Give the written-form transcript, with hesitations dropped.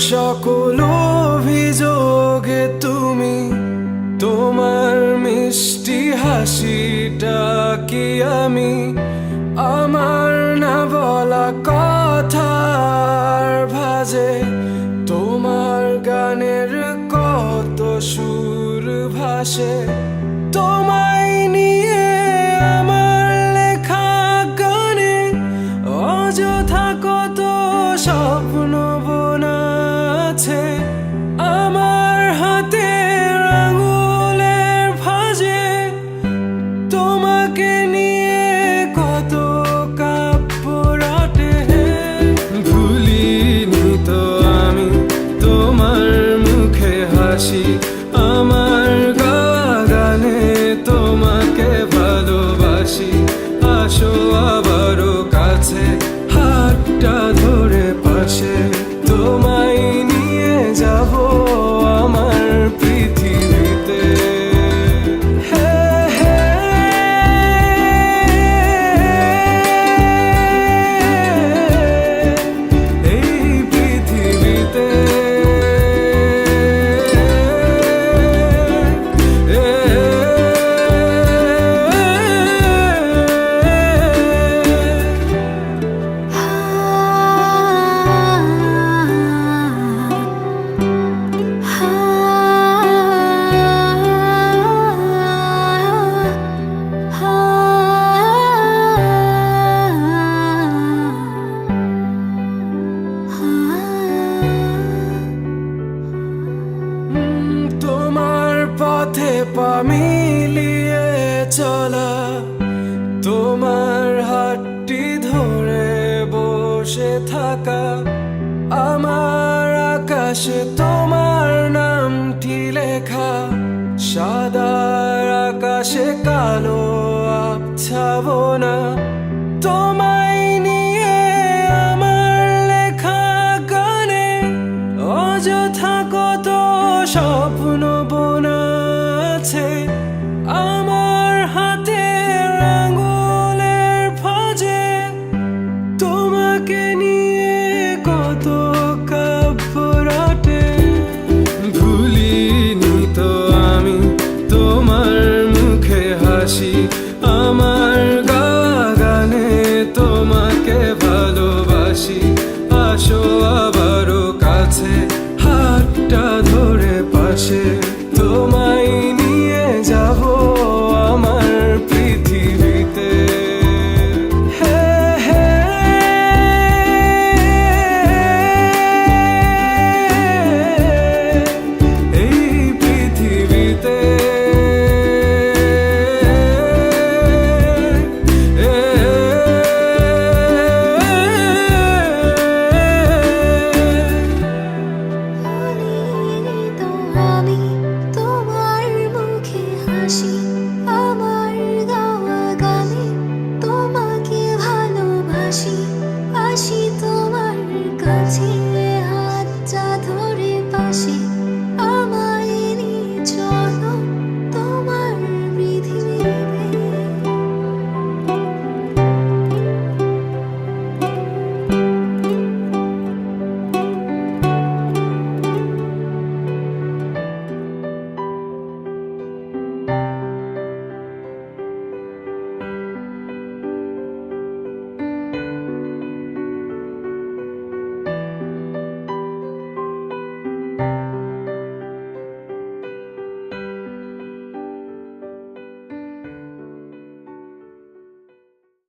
সকল অভিযোগে তুমি তোমার মিষ্টি হাসিটা কি আমি আমার না বলা কথার ভাজে তোমার গানের কত সুর ভাসে তোমায় নিয়ে আমার লেখা গানে অযথা কত স্বপ্ন বোনা আছে আমার হাতের আঙুলের ভাঁজে তোমাকে নিয়ে কত কাব্য রটে ভুলিনি তো আমি তোমার মুখে হাসি আমার গাওয়া গানে তোমাকে ভালোবাসি আসো আবারও কাছে হাতটা ধরে পাশে তোমায় নিয়ে যাব আমার পৃথিবীতে এই পৃথিবীতে পথে পা মিলিয়ে চলা তোমার হাতটি ধরে বসে থাকা আমার আকাশে তোমার নামটি লেখা সাদার আকাশে কালো আবছাবনা তোমায় নিয়ে আমার লেখা গানে অযথা কত স্বপ্ন বোনা আছে আমার হাতের আঙুলের ভাঁজে তোমাকে নিয়ে কত কাব্য রটে ভুলিনি তো আমি তোমার মুখে হাসি আমার গাওয়া গানে তোমাকে ভালোবাসি আসো আবারও কাছে হাতটা ধরে পাশে তোমায় নিয়ে যাব আমার পৃথিবীতে এই পৃথিবীতে আমার গাওয়া গানে তোমাকে ভালোবাসি আসি তোমার কাছে